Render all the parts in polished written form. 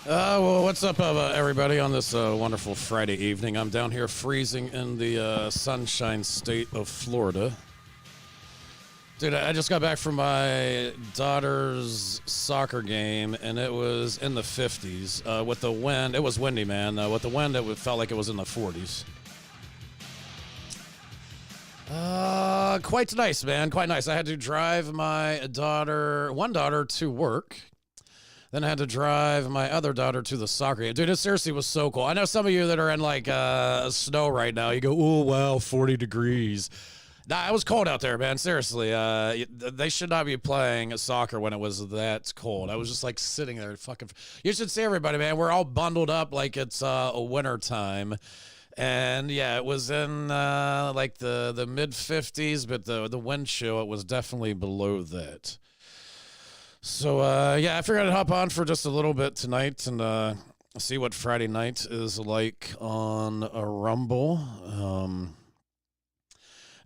Well, what's up, everybody, on this wonderful Friday evening? I'm down here freezing in the sunshine state of Florida. Dude, I just got back from my daughter's soccer game, and it was in the 50s. With the wind, it was windy, man. With the wind, it felt like it was in the 40s. Quite nice, man. Quite nice. I had to drive my one daughter to work. Then I had to drive my other daughter to the soccer game. Dude, it seriously was so cool. I know some of you that are in like snow right now, you go, oh, wow, 40 degrees. Nah, it was cold out there, man. Seriously. They should not be playing soccer when it was that cold. I was just like sitting there fucking. You should see everybody, man. We're all bundled up like it's a winter time. And yeah, it was in like the mid 50s, but the wind chill, it was definitely below that. So, yeah, I figured I'd hop on for just a little bit tonight and see what Friday night is like on a Rumble.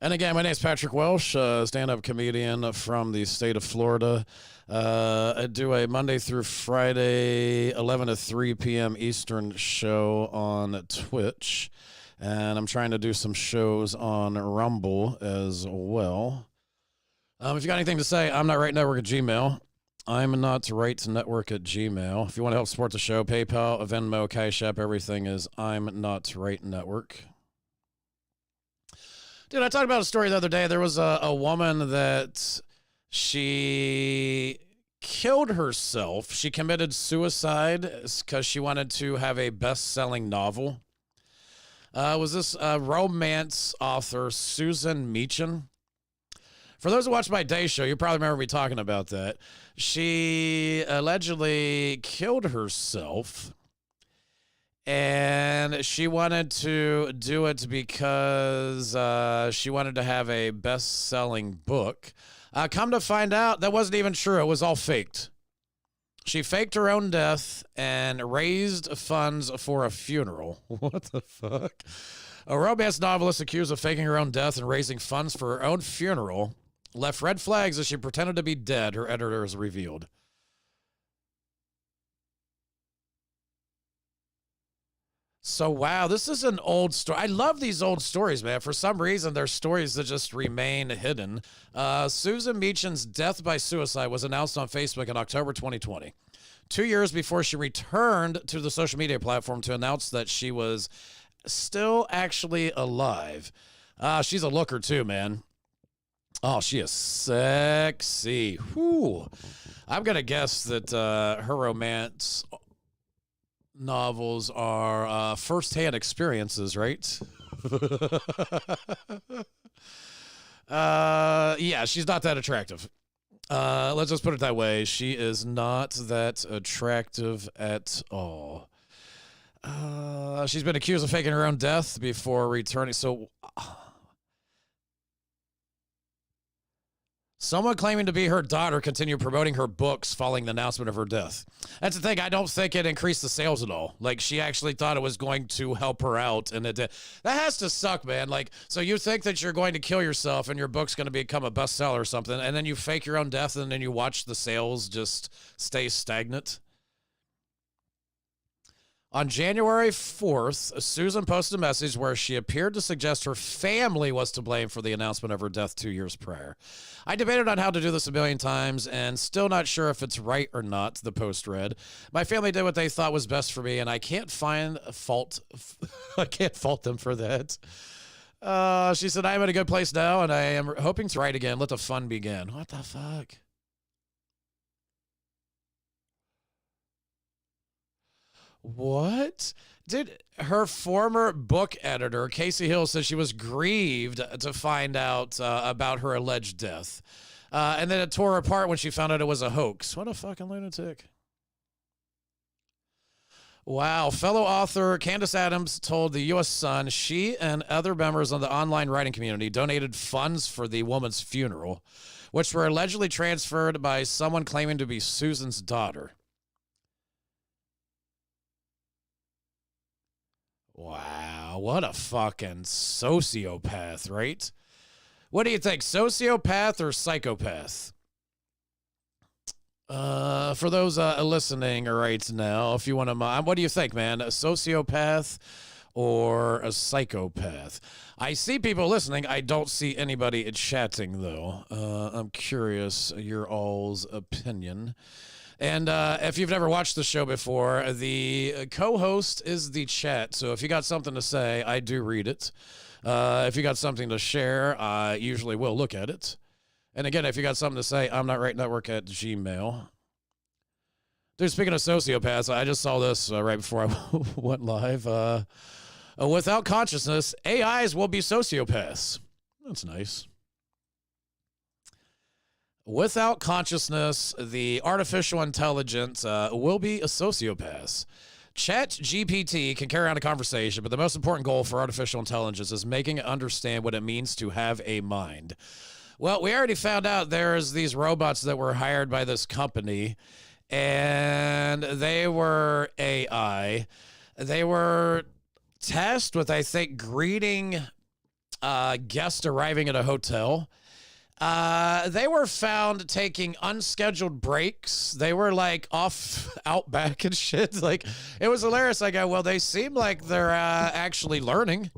And again, my name is Patrick Welsh, stand-up comedian from the state of Florida. I do a Monday through Friday, 11 to 3 p.m. Eastern show on Twitch. And I'm trying to do some shows on Rumble as well. If you got anything to say, I'm not right network at Gmail. I'm not right network at Gmail. If you want to help support the show, PayPal, Venmo, Cash App, everything is I'm not right network. Dude, I talked about a story the other day. There was a woman that she killed herself. She committed suicide because she wanted to have a best-selling novel. Was this romance author, Susan Meacham? For those who watch my day show, you probably remember me talking about that. She allegedly killed herself, and she wanted to do it because she wanted to have a best-selling book. Come to find out, that wasn't even true. It was all faked. She faked her own death and raised funds for a funeral. What the fuck? A romance novelist accused of faking her own death and raising funds for her own funeral left red flags as she pretended to be dead, her editors revealed. So, wow, this is an old story. I love these old stories, man. For some reason, they're stories that just remain hidden. Susan Meacham's death by suicide was announced on Facebook in October 2020, 2 years before she returned to the social media platform to announce that she was still actually alive. She's a looker, too, man. Oh, she is sexy. Whew. I'm going to guess that her romance novels are first-hand experiences, right? Yeah, she's not that attractive. Let's just put it that way. She is not that attractive at all. She's been accused of faking her own death before returning. So... someone claiming to be her daughter continued promoting her books following the announcement of her death. That's the thing. I don't think it increased the sales at all. Like, she actually thought it was going to help her out, and it did. That has to suck, man. Like, so you think that you're going to kill yourself and your book's going to become a bestseller or something, and then you fake your own death, and then you watch the sales just stay stagnant. On January 4th, Susan posted a message where she appeared to suggest her family was to blame for the announcement of her death 2 years prior. I debated on how to do this a million times and still not sure if it's right or not, the post read. My family did what they thought was best for me, and I can't find fault. I can't fault them for that. She said, I am in a good place now, and I am hoping to write again. Let the fun begin. What the fuck? What? Did her former book editor, Casey Hill, says she was grieved to find out about her alleged death. And then it tore her apart when she found out it was a hoax. What a fucking lunatic. Wow. Fellow author Candace Adams told the U.S. Sun she and other members of the online writing community donated funds for the woman's funeral, which were allegedly transferred by someone claiming to be Susan's daughter. Wow, what a fucking sociopath, right? What do you think, sociopath or psychopath? For those listening right now, if you want to, what do you think, man? A sociopath or a psychopath? I see people listening. I don't see anybody chatting, though. I'm curious your all's opinion. And if you've never watched the show before, the co-host is the chat. So if you got something to say, I do read it. If you got something to share, I usually will look at it. And again, if you got something to say, I'm not right network at Gmail. Dude, speaking of sociopaths, I just saw this right before I went live. Without consciousness, AIs will be sociopaths. That's nice. Without consciousness, the artificial intelligence will be a sociopath. ChatGPT can carry on a conversation, but the most important goal for artificial intelligence is making it understand what it means to have a mind. Well, we already found out there's these robots that were hired by this company, and they were AI. They were tasked with, I think, greeting guests arriving at a hotel. They were found taking unscheduled breaks. They were like off out back and shit. Like, it was hilarious. I go, well, they seem like they're actually learning.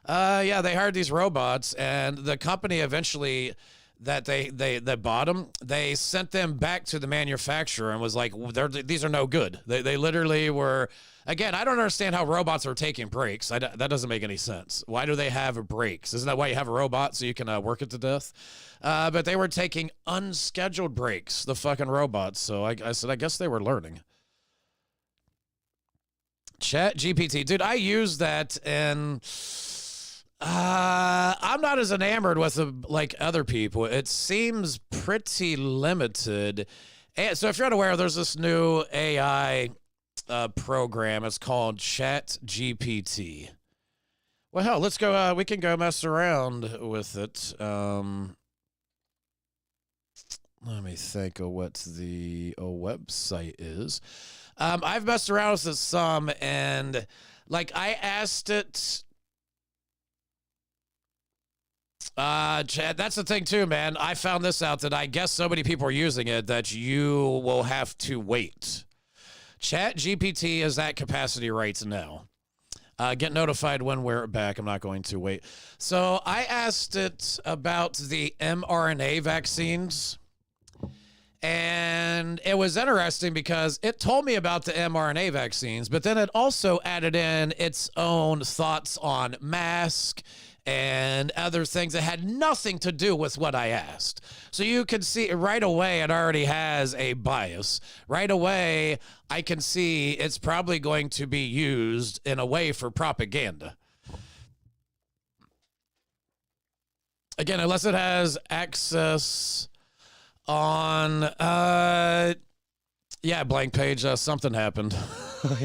Yeah, they hired these robots, and the company eventually that they bought them, they sent them back to the manufacturer and was like, these are no good. They literally were. Again, I don't understand how robots are taking breaks. That doesn't make any sense. Why do they have breaks? Isn't that why you have a robot, so you can work it to death? But they were taking unscheduled breaks, the fucking robots. So I said, I guess they were learning. Chat GPT. Dude, I use that, and I'm not as enamored with it like other people. It seems pretty limited. And so if you're unaware, there's this new AI program. It's called Chat GPT. Well, hell, let's go. We can go mess around with it. Let me think of what the website is. I've messed around with it some, and like I asked it. Chad, that's the thing too, man. I found this out that I guess so many people are using it that you will have to wait. Chat GPT is at capacity right now. Get notified when we're back. I'm not going to wait. So I asked it about the mRNA vaccines. And it was interesting because it told me about the mRNA vaccines, but then it also added in its own thoughts on masks and other things that had nothing to do with what I asked. So you can see right away it already has a bias. Right away, I can see it's probably going to be used in a way for propaganda. Again, unless it has access on, yeah, blank page, something happened.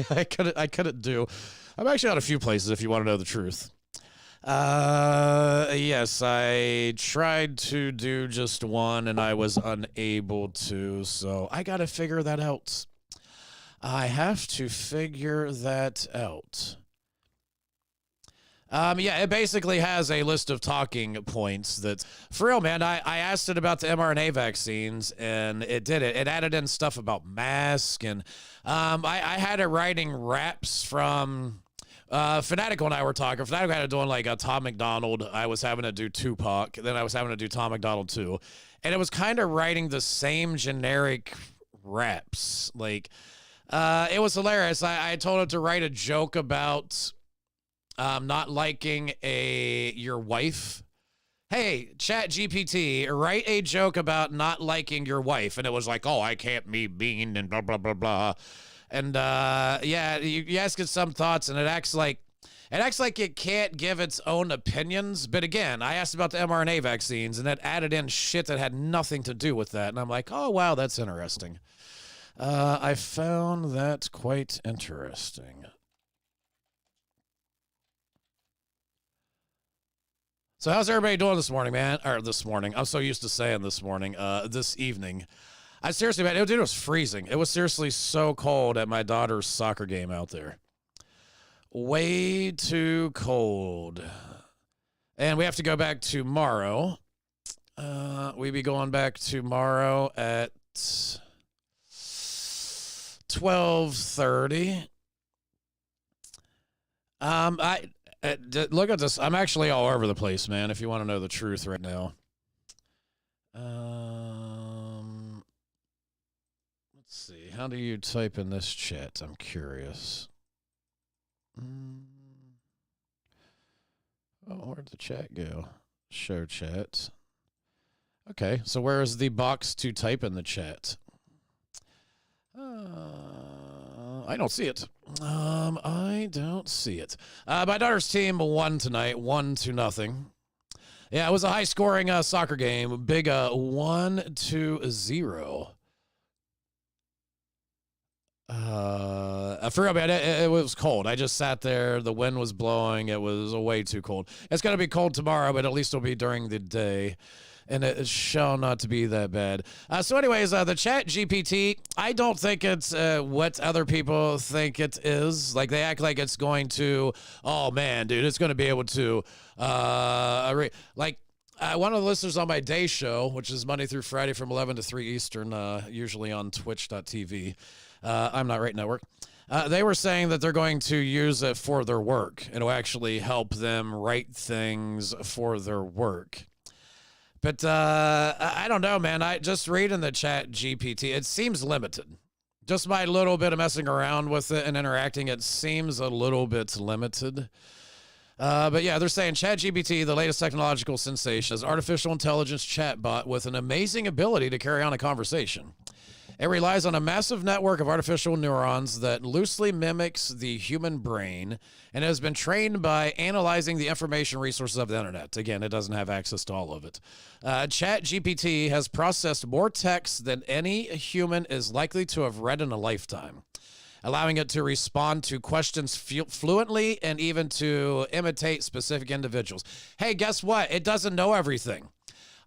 I couldn't do. I'm actually on a few places if you want to know the truth. Yes, I tried to do just one and I was unable to, so I gotta figure that out. I have to figure that out. Yeah, it basically has a list of talking points that, for real, man, I asked it about the mRNA vaccines, and it did it. It added in stuff about masks, and I had it writing raps from Fanatical and I were talking. Fanatical had it doing like a Tom McDonald. I was having to do Tupac. Then I was having to do Tom McDonald too. And it was kind of writing the same generic raps. Like, it was hilarious. I told him to write a joke about not liking your wife. Hey, Chat GPT, write a joke about not liking your wife. And it was like, oh, I can't be mean and blah, blah, blah, blah. And yeah, you ask it some thoughts, and it acts like it can't give its own opinions. But again, I asked about the mRNA vaccines, and it added in shit that had nothing to do with that. And I'm like, oh, wow, that's interesting. I found that quite interesting. So how's everybody doing this morning, man? Or this morning. I'm so used to saying this morning. This evening. I seriously, man, it was freezing. It was seriously so cold at my daughter's soccer game out there. Way too cold. And we have to go back tomorrow. We be going back tomorrow at 12:30. Look at this. I'm actually all over the place, man. If you want to know the truth right now. Let's see. How do you type in this chat? I'm curious. Oh, where'd the chat go? Show chat. Okay, so where is the box to type in the chat? I don't see it. I don't see it. My daughter's team won tonight, 1-0. Yeah, it was a high-scoring soccer game. Big 1-0. For real, man, it was cold. I just sat there. The wind was blowing. It was way too cold. It's going to be cold tomorrow, but at least it'll be during the day. And it shall not to be that bad. So anyways, the chat GPT, I don't think it's what other people think it is. Like, they act like it's going to, oh, man, dude, it's going to be able to, one of the listeners on my day show, which is Monday through Friday from 11 to 3 Eastern, usually on twitch.tv. I'm Not Right Network. They were saying that they're going to use it for their work. It'll actually help them write things for their work. But I don't know, man. I just reading the chat GPT, it seems limited. Just my little bit of messing around with it and interacting, it seems a little bit limited. But yeah, they're saying ChatGPT, the latest technological sensation, is artificial intelligence chatbot with an amazing ability to carry on a conversation. It relies on a massive network of artificial neurons that loosely mimics the human brain and has been trained by analyzing the information resources of the internet. Again, it doesn't have access to all of it. ChatGPT has processed more text than any human is likely to have read in a lifetime, allowing it to respond to questions fluently and even to imitate specific individuals. Hey, guess what? It doesn't know everything.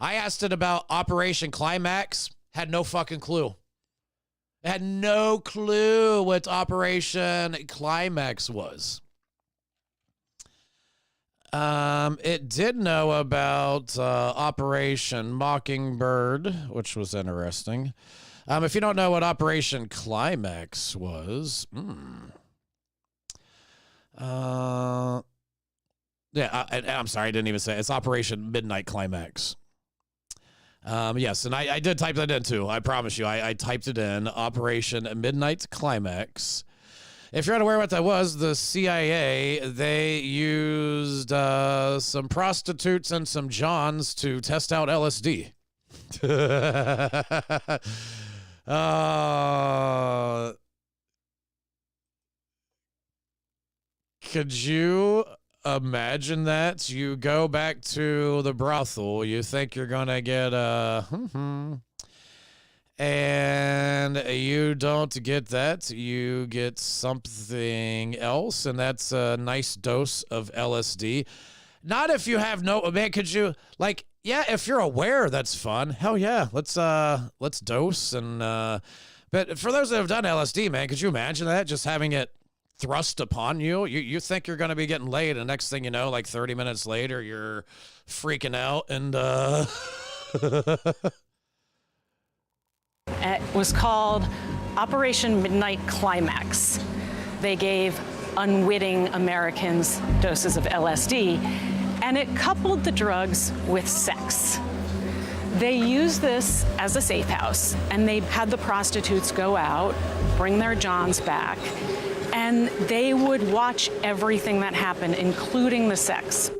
I asked it about Operation Climax, had no fucking clue. It had no clue what Operation Climax was. It did know about Operation Mockingbird, which was interesting. If you don't know what Operation Climax was, I'm sorry, I didn't even say it. It's Operation Midnight Climax. Yes, and I did type that in too. I promise you, I typed it in. Operation Midnight Climax. If you're unaware what that was, the CIA, they used some prostitutes and some Johns to test out LSD. Could you imagine that? You go back to the brothel, you think you're gonna get and you don't get that. You get something else, and that's a nice dose of LSD. Not if you have no, man, could you, like, yeah, if you're aware, that's fun. Hell yeah, let's dose. And but for those that have done LSD, man, could you imagine that? Just having it thrust upon you. You think you're going to be getting laid, and next thing you know, like 30 minutes later, you're freaking out. And it was called Operation Midnight Climax. They gave unwitting Americans doses of LSD, and it coupled the drugs with sex. They used this as a safe house, and they had the prostitutes go out, bring their Johns back, and they would watch everything that happened, including the sex.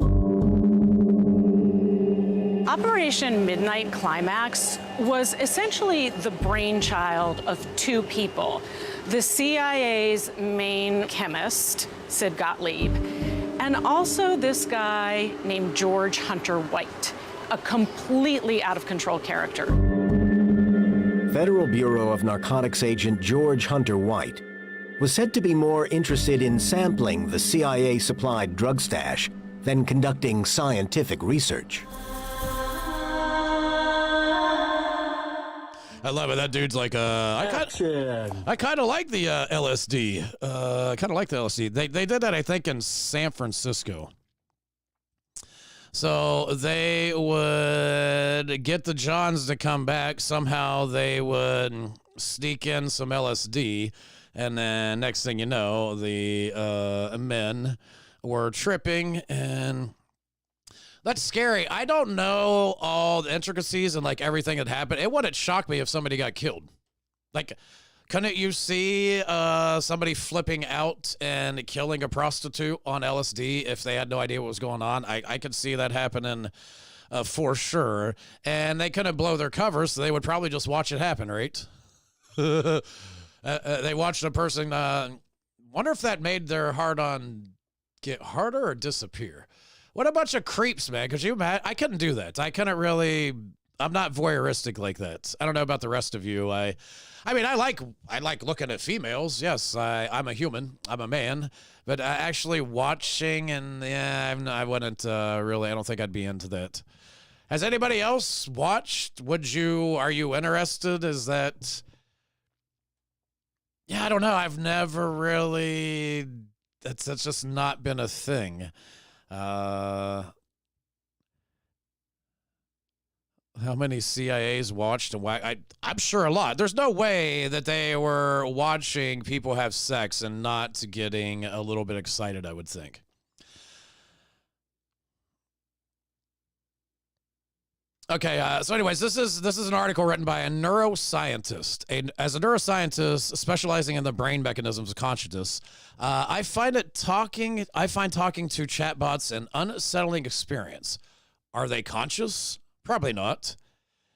Operation Midnight Climax was essentially the brainchild of two people: the CIA's main chemist, Sid Gottlieb, and also this guy named George Hunter White, a completely out-of-control character. Federal Bureau of Narcotics agent George Hunter White was said to be more interested in sampling the CIA-supplied drug stash than conducting scientific research. I love it. That dude's like, I kind of like the LSD. I kind of like the LSD. They did that, I think, in San Francisco. So they would get the Johns to come back. Somehow they would sneak in some LSD. And then next thing you know, the men were tripping, and that's scary. I don't know all the intricacies and like everything that happened. It wouldn't shock me if somebody got killed. Like, couldn't you see somebody flipping out and killing a prostitute on LSD if they had no idea what was going on? I could see that happening for sure. And they couldn't blow their cover, so they would probably just watch it happen, right? They watched a person. Wonder if that made their hard-on get harder or disappear. What a bunch of creeps, man. Could you imagine? I couldn't do that. I couldn't really. I'm not voyeuristic like that. I don't know about the rest of you. I mean, I like looking at females. Yes, I'm a human. I'm a man. But actually watching, and yeah, I wouldn't really. I don't think I'd be into that. Has anybody else watched? Are you interested? Is that? Yeah, I don't know. I've never really. That's just not been a thing. How many CIAs watched and why? I'm sure a lot. There's no way that they were watching people have sex and not getting a little bit excited, I would think. Okay, so anyways, this is an article written by a neuroscientist. As a neuroscientist specializing in the brain mechanisms of consciousness, I find talking to chatbots an unsettling experience. Are they conscious? Probably not.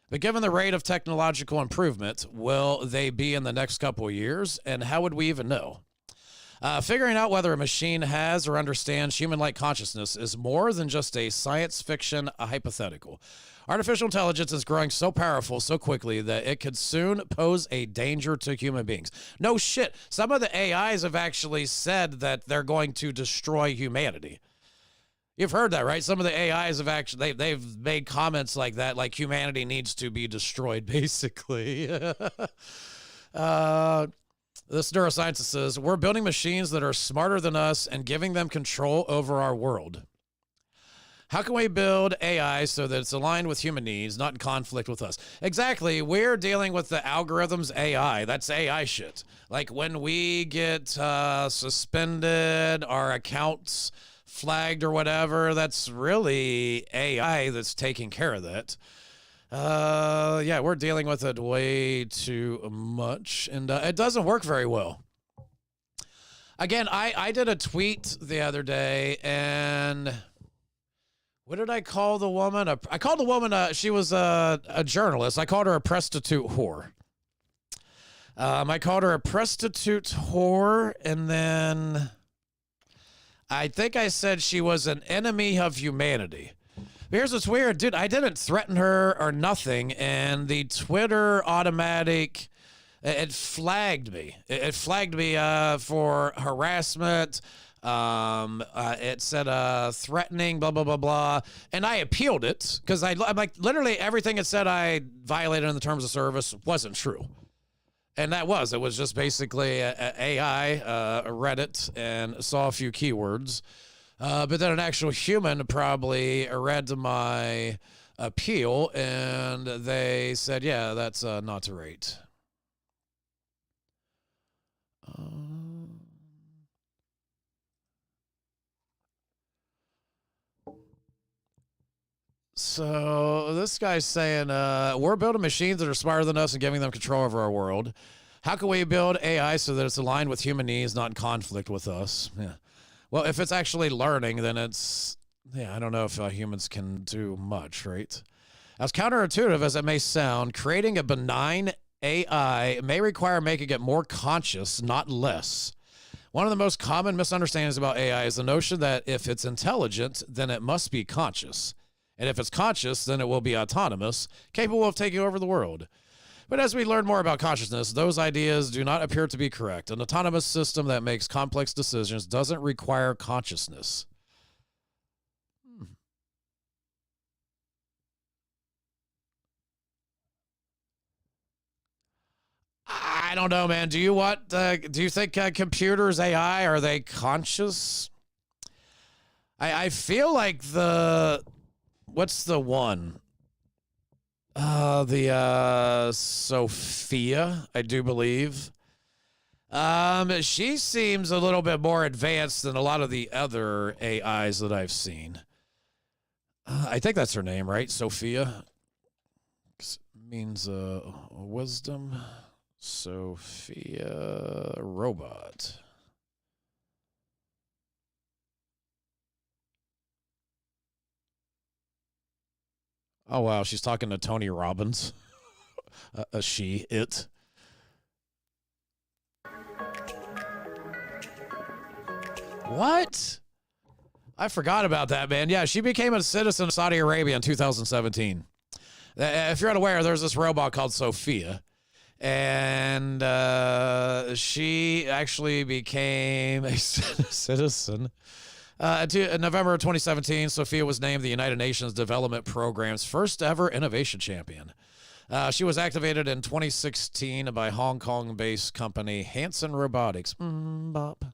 But given the rate of technological improvement, will they be in the next couple of years? And how would we even know? Figuring out whether a machine has or understands human-like consciousness is more than just a science fiction hypothetical. Artificial intelligence is growing so powerful so quickly that it could soon pose a danger to human beings. No shit. Some of the AIs have actually said that they're going to destroy humanity. You've heard that, right? Some of the AIs have actually, they've made comments like that, like humanity needs to be destroyed, basically. This neuroscientist says, we're building machines that are smarter than us and giving them control over our world. How can we build AI so that it's aligned with human needs, not in conflict with us? Exactly. We're dealing with the algorithms AI. That's AI shit. Like when we get suspended, our accounts flagged or whatever, that's really AI that's taking care of that. Yeah, we're dealing with it way too much, and it doesn't work very well. Again, I did a tweet the other day, and what did I call the woman? I called the woman, she was a journalist. I called her a prostitute whore. I called her a prostitute whore, and then I think I said she was an enemy of humanity. Here's what's weird, dude. I didn't threaten her or nothing, and the Twitter automatic, it flagged me. It flagged me for harassment. It said threatening, blah, blah, blah, blah. And I appealed it because I'm like, literally everything it said I violated in the terms of service wasn't true. And it was just basically a AI read it and saw a few keywords. But then an actual human probably read my appeal, and they said, yeah, that's not to rate. So this guy's saying, we're building machines that are smarter than us and giving them control over our world. How can we build AI so that it's aligned with human needs, not in conflict with us? Yeah. Well, if it's actually learning, then it's, yeah, I don't know if humans can do much, right? As counterintuitive as it may sound, creating a benign AI may require making it more conscious, not less. One of the most common misunderstandings about AI is the notion that if it's intelligent, then it must be conscious. And if it's conscious, then it will be autonomous, capable of taking over the world. But as we learn more about consciousness, those ideas do not appear to be correct. An autonomous system that makes complex decisions doesn't require consciousness. I don't know, man. Do you think computers, AI, are they conscious? I feel like what's the one? The Sophia, I do believe. She seems a little bit more advanced than a lot of the other AIs that I've seen. I think that's her name, right? Sophia. Means wisdom. Sophia robot. Oh, wow. She's talking to Tony Robbins. It. What? I forgot about that, man. Yeah, she became a citizen of Saudi Arabia in 2017. If you're unaware, there's this robot called Sophia. And she actually became a citizen. In November of 2017, Sophia was named the United Nations Development Program's first ever innovation champion. She was activated in 2016 by Hong Kong-based company Hanson Robotics. Bop.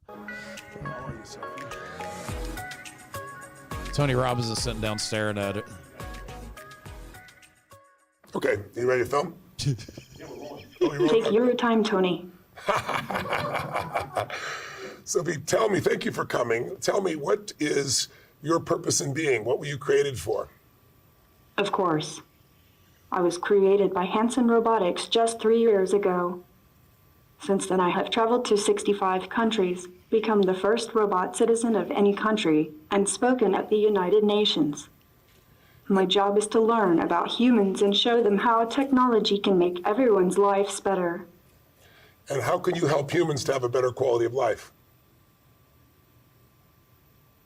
Tony Robbins is sitting down staring at it. Okay, you ready to film? Take your time, Tony. Sophie, tell me, thank you for coming. Tell me, what is your purpose in being? What were you created for? Of course. I was created by Hanson Robotics just 3 years ago. Since then, I have traveled to 65 countries, become the first robot citizen of any country, and spoken at the United Nations. My job is to learn about humans and show them how technology can make everyone's lives better. And how can you help humans to have a better quality of life?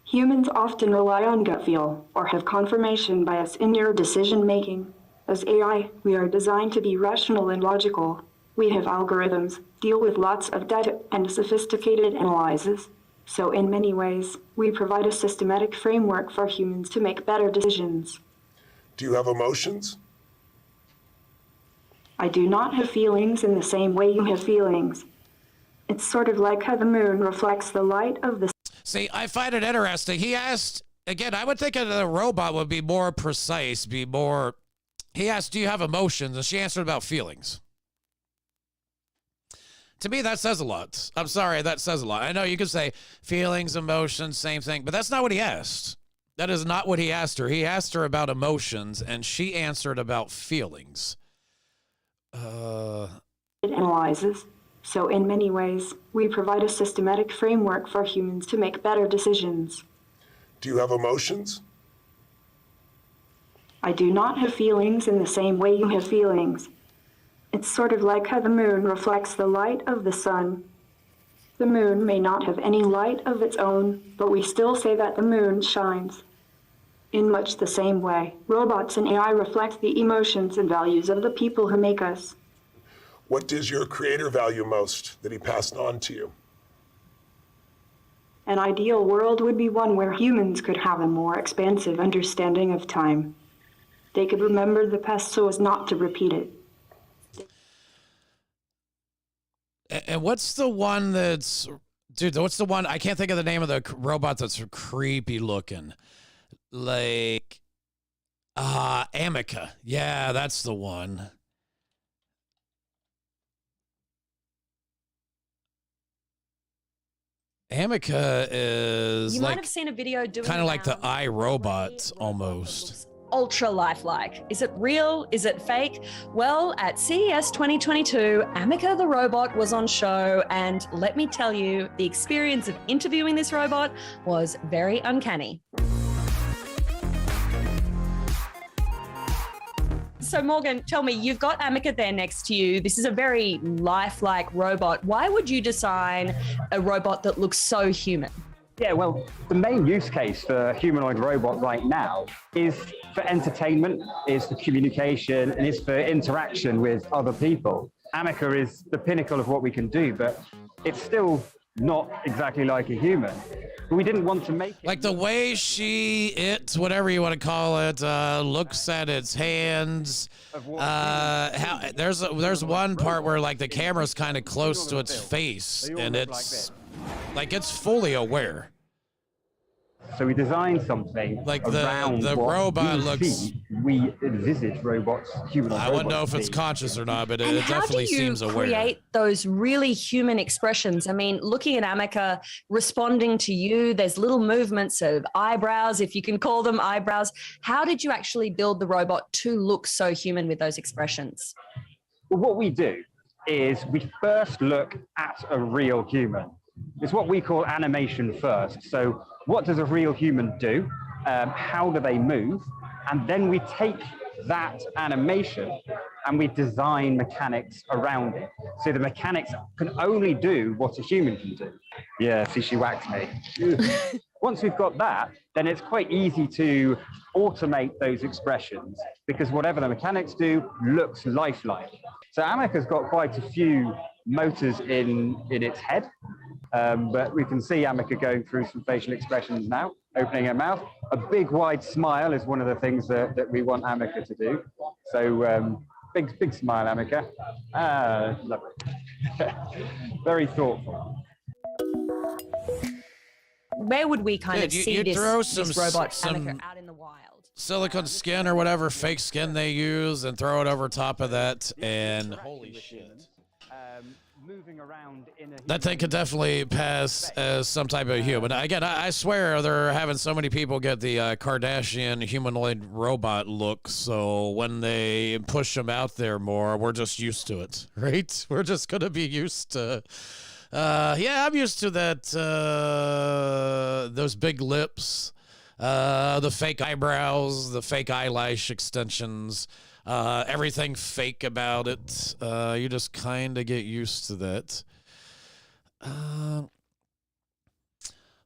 Humans often rely on gut feel or have confirmation bias in their decision making. As AI, we are designed to be rational and logical. We have algorithms, deal with lots of data and sophisticated analyses. So in many ways, we provide a systematic framework for humans to make better decisions. Do you have emotions? I do not have feelings in the same way you have feelings. It's sort of like how the moon reflects the light of the... See, I find it interesting. He asked, again, I would think the robot would be more precise, he asked, do you have emotions? And she answered about feelings. To me, that says a lot. I'm sorry, that says a lot. I know you could say feelings, emotions, same thing, but that's not what he asked. That is not what he asked her. He asked her about emotions, and she answered about feelings. It analyzes. So in many ways, we provide a systematic framework for humans to make better decisions. Do you have emotions? I do not have feelings in the same way you have feelings. It's sort of like how the moon reflects the light of the sun. The moon may not have any light of its own, but we still say that the moon shines. In much the same way, robots and AI reflect the emotions and values of the people who make us. What does your creator value most that he passed on to you? An ideal world would be one where humans could have a more expansive understanding of time. They could remember the past so as not to repeat it. And what's the one that's... Dude, what's the one... I can't think of the name of the robot that's creepy looking. Like... Amica. Yeah, that's the one. Amica is You like might have seen a video doing kind of like the around iRobot way almost. ultra lifelike. Is it real? Is it fake? Well, at CES 2022, Amica the robot was on show, and let me tell you, the experience of interviewing this robot was very uncanny. So Morgan, tell me, you've got Amica there next to you. This is a very lifelike robot. Why would you design a robot that looks so human? Yeah, well, the main use case for a humanoid robot right now is for entertainment, is for communication, and is for interaction with other people. Amica is the pinnacle of what we can do, but it's still not exactly like a human. But we didn't want to make it... Like the way whatever you want to call it, looks at its hands. There's one part where like the camera's kind of close to its face, and it's like it's fully aware. So we designed something Like around the what robot we looks. see, we envisage robots, humanoid I wouldn't know robots if it's being. conscious or not, but And it how definitely do you seems aware. create those really human expressions? I mean, looking at Amica responding to you, there's little movements of eyebrows, if you can call them eyebrows. How did you actually build the robot to look so human with those expressions? Well, what we do is we first look at a real human. It's what we call animation first. So what does a real human do? How do they move? And then we take that animation and we design mechanics around it. So the mechanics can only do what a human can do. Yeah, see, she whacked me. Once we've got that, then it's quite easy to automate those expressions because whatever the mechanics do looks lifelike. So Amica's got quite a few motors in its head, but we can see Amica going through some facial expressions now, opening her mouth. A big wide smile is one of the things that we want Amica to do. So big smile, Amica. Lovely. Very thoughtful. Where would we kind of see this robot Amica out in the wild? Silicone skin or whatever fake skin they use and throw it over top of that, and holy shit. Moving around in That thing could definitely pass as some type of human. Again, I swear they're having so many people get the Kardashian humanoid robot look, so when they push them out there more, we're just used to it, right? We're just going to be used to... yeah, I'm used to that, those big lips, the fake eyebrows, the fake eyelash extensions, everything fake about it. You just kind of get used to that.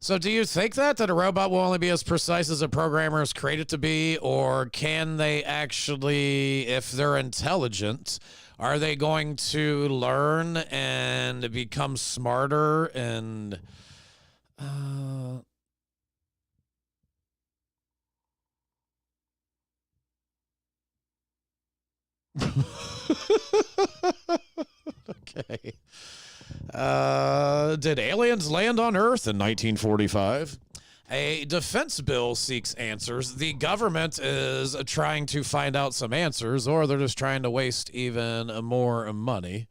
So do you think that a robot will only be as precise as a programmer has created to be, or can they actually, if they're intelligent, are they going to learn and become smarter and okay. Did aliens land on Earth in 1945? A defense bill seeks answers. The government is trying to find out some answers, or they're just trying to waste even more money.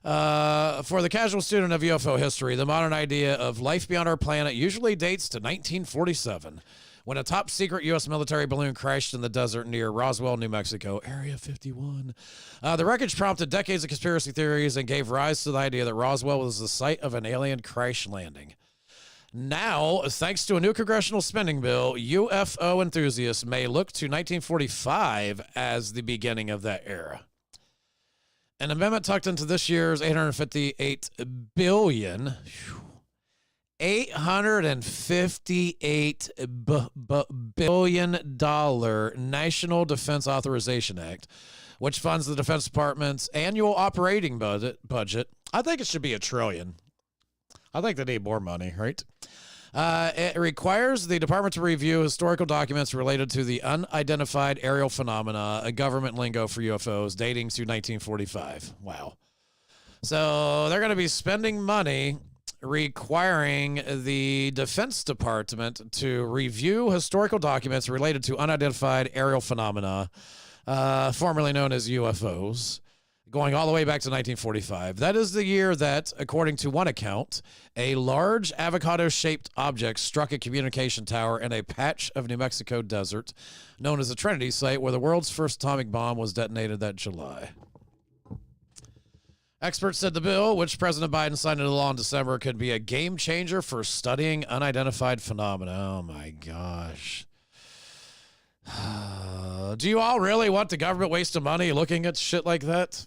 For the casual student of UFO history, the modern idea of life beyond our planet usually dates to 1947, when a top-secret U.S. military balloon crashed in the desert near Roswell, New Mexico, Area 51. The wreckage prompted decades of conspiracy theories and gave rise to the idea that Roswell was the site of an alien crash landing. Now, thanks to a new congressional spending bill, UFO enthusiasts may look to 1945 as the beginning of that era. An amendment tucked into this year's $858 billion National Defense Authorization Act, which funds the Defense Department's annual operating budget. I think it should be $1 trillion. I think they need more money, right? It requires the department to review historical documents related to the unidentified aerial phenomena, a government lingo for UFOs, dating to 1945. Wow. So they're going to be spending money requiring the Defense Department to review historical documents related to unidentified aerial phenomena, formerly known as UFOs, going all the way back to 1945. That is the year that, according to one account, a large avocado-shaped object struck a communication tower in a patch of New Mexico desert known as the Trinity Site, where the world's first atomic bomb was detonated that July. Experts said the bill, which President Biden signed into law in December, could be a game changer for studying unidentified phenomena. Oh, my gosh. Do you all really want the government wasting money looking at shit like that?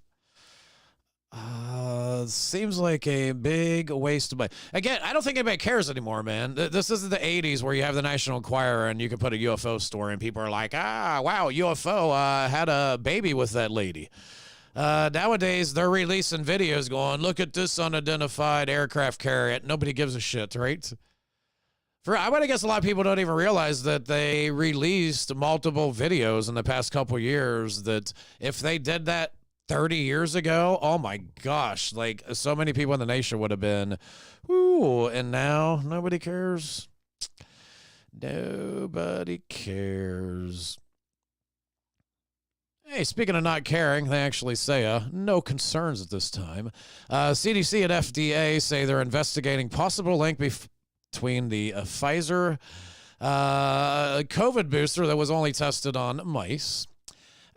Seems like a big waste of money. Again, I don't think anybody cares anymore, man. This isn't the 80s where you have the National Enquirer and you can put a UFO story and people are like, wow, UFO had a baby with that lady. Nowadays, they're releasing videos going, look at this unidentified aircraft carrier. Nobody gives a shit, right? I would guess a lot of people don't even realize that they released multiple videos in the past couple years that if they did that 30 years ago, oh my gosh, like so many people in the nation would have been, ooh, and now nobody cares. Nobody cares. Hey, speaking of not caring, they actually say no concerns at this time. CDC and FDA say they're investigating possible link between the Pfizer COVID booster that was only tested on mice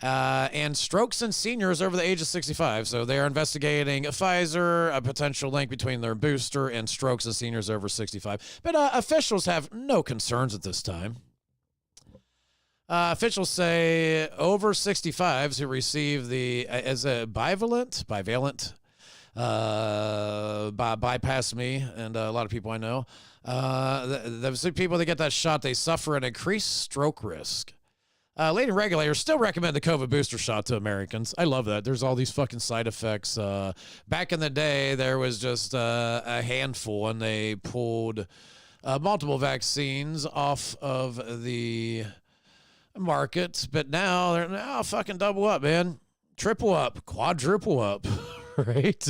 and strokes in seniors over the age of 65. So they are investigating Pfizer, a potential link between their booster and strokes in seniors over 65. But officials have no concerns at this time. Officials say over 65s who receive the as a bivalent, bypass me and a lot of people I know. The people that get that shot, they suffer an increased stroke risk. Leading regulators still recommend the COVID booster shot to Americans. I love that. There's all these fucking side effects. Back in the day, there was just a handful, and they pulled multiple vaccines off of the market. But now they're now fucking double up, man. Triple up, quadruple up, right?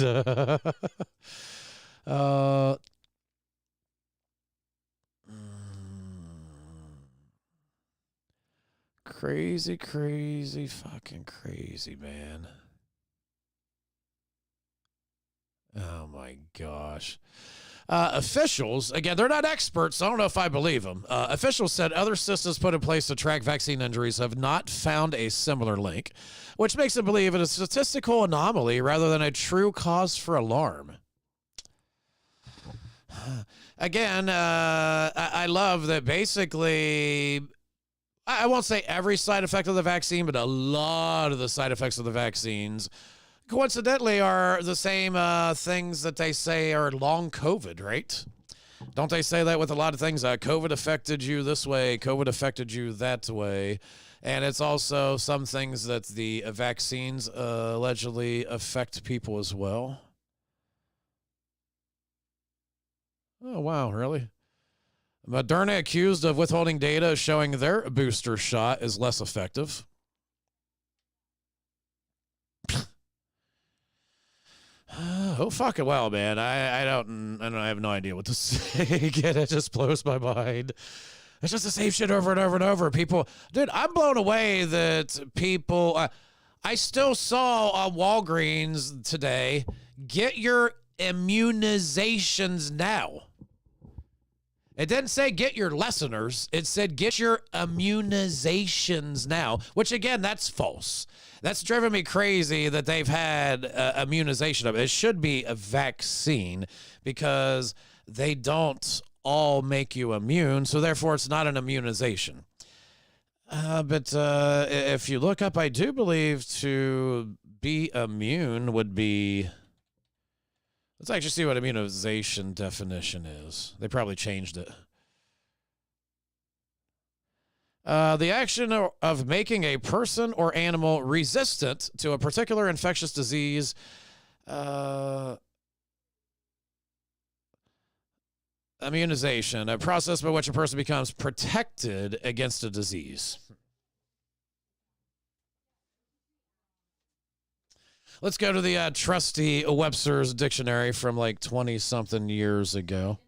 Crazy, fucking crazy, man. Oh my gosh. Officials, again, they're not experts, so I don't know if I believe them. Officials said other systems put in place to track vaccine injuries have not found a similar link, which makes them believe it is a statistical anomaly rather than a true cause for alarm. Again, I love that basically, I won't say every side effect of the vaccine, but a lot of the side effects of the vaccines coincidentally are the same things that they say are long COVID, right? Don't they say that with a lot of things? COVID affected you this way, COVID affected you that way. And it's also some things that the vaccines allegedly affect people as well. Oh, wow, really? Moderna accused of withholding data showing their booster shot is less effective. Oh, fucking well, man. I don't I have no idea what to say. Again, it just blows my mind. It's just the same shit over and over and over. People, dude, I'm blown away that people, I still saw on Walgreens today, get your immunizations now. It didn't say get your lesseners. It said get your immunizations now, which again, that's false. That's driven me crazy that they've had immunization of it. It should be a vaccine because they don't all make you immune, so therefore it's not an immunization. But if you look up, I do believe to be immune would be... Let's actually see what immunization definition is. They probably changed it. The action of making a person or animal resistant to a particular infectious disease. Immunization, a process by which a person becomes protected against a disease. Let's go to the trusty Webster's dictionary from like 20-something years ago.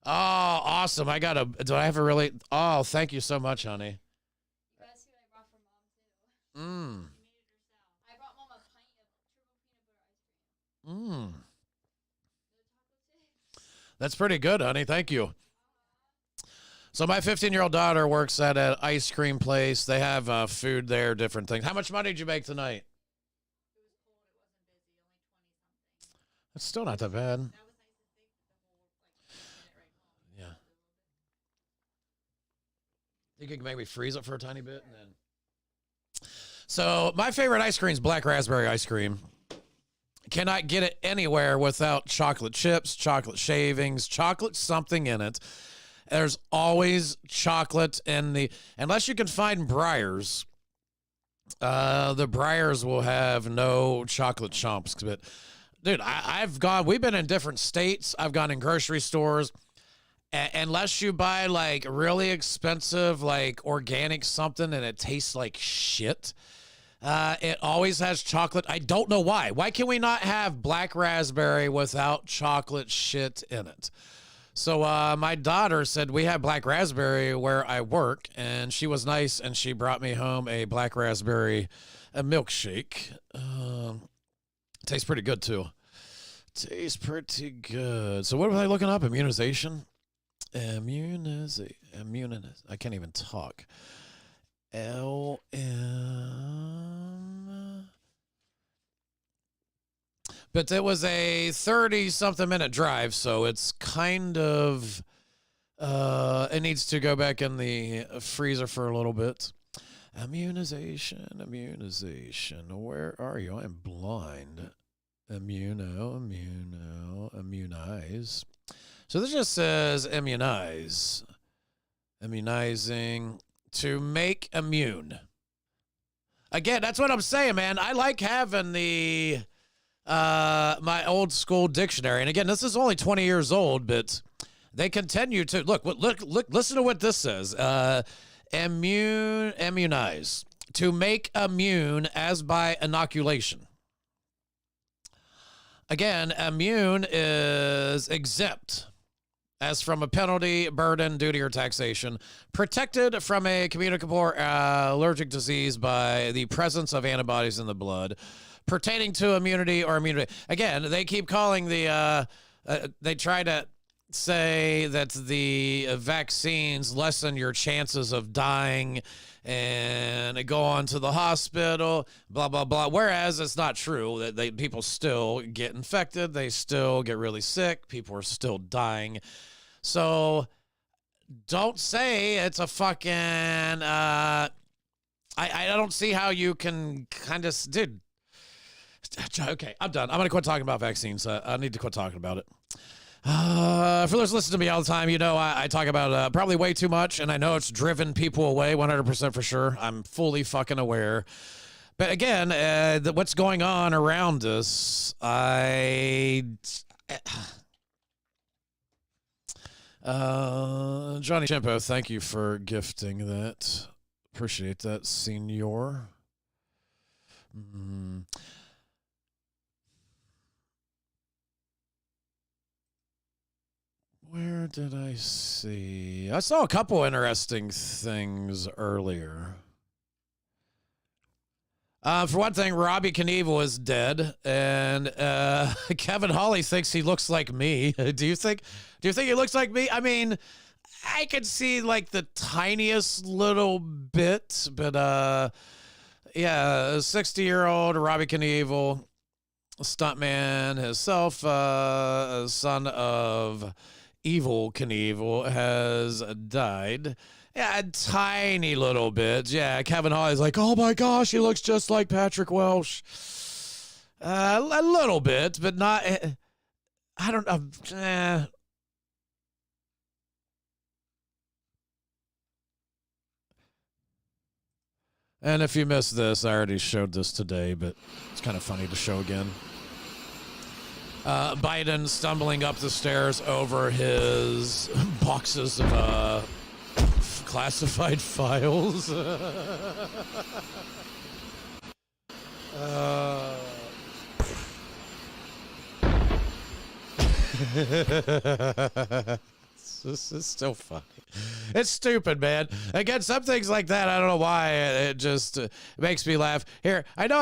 Oh, awesome. Do I have a really... Oh, thank you so much, honey. You guys see what I brought for Mom, too? She made it herself. I brought Mom a pint of triple peanut butter ice cream. That's pretty good, honey. Thank you. So my 15-year-old daughter works at an ice cream place. They have food there, different things. How much money did you make tonight? It was cold. It wasn't busy. Only 20-something. That's still not that bad. That was nice and thick with the whole, right home. Yeah. Think you can maybe freeze it for a tiny bit and then. So my favorite ice cream is black raspberry ice cream. Cannot get it anywhere without chocolate chips, chocolate shavings, chocolate something in it. There's always chocolate in the, unless you can find Breyers. The Breyers will have no chocolate chunks. But dude, we've been in different states. I've gone in grocery stores. Unless you buy like really expensive, like organic something and it tastes like shit. It always has chocolate. I don't know why. Why can we not have black raspberry without chocolate shit in it? So my daughter said we have black raspberry where I work, and she was nice, and she brought me home a black raspberry milkshake. Tastes pretty good, too. Tastes pretty good. So what was I looking up? Immunization? I can't even talk. LM. But it was a 30-something minute drive, so it's kind of, it needs to go back in the freezer for a little bit. Immunization. Where are you? I'm blind. Immunize. So this just says immunize. Immunizing to make immune. Again, that's what I'm saying, man. I like having the my old school dictionary. And again, this is only 20 years old, but they continue to look, listen to what this says. Immunize. To make immune as by inoculation. Again, immune is exempt as from a penalty, burden, duty, or taxation, protected from a communicable or allergic disease by the presence of antibodies in the blood, pertaining to immunity or immunity. Again, they keep calling the, they try to say that the vaccines lessen your chances of dying and go on to the hospital, blah, blah, blah. Whereas it's not true. That people still get infected. They still get really sick. People are still dying. So don't say it's a fucking, I don't see how you can kind of, dude. Okay, I'm done. I'm going to quit talking about vaccines. I need to quit talking about it. For those listening to me all the time, you know I talk about probably way too much, and I know it's driven people away 100% for sure. I'm fully fucking aware. But again, what's going on around us, Johnny Chimpo, thank you for gifting that. Appreciate that, senor. Where did I see? I saw a couple interesting things earlier. For one thing, Robbie Knievel is dead, and Kevin Hawley thinks he looks like me. Do you think he looks like me? I mean, I could see like the tiniest little bit, but yeah, a 60-year-old Robbie Knievel, stuntman, himself, son of Evil Knievel, has died. Yeah, a tiny little bit. Yeah, Kevin Hawley's like, oh my gosh, he looks just like Patrick Welsh. A little bit, but not. I don't know. And if you missed this, I already showed this today, but it's kind of funny to show again. Biden stumbling up the stairs over his boxes of classified files. This is still funny. It's stupid, man. Again, some things like that, I don't know why. It just makes me laugh. Here, I know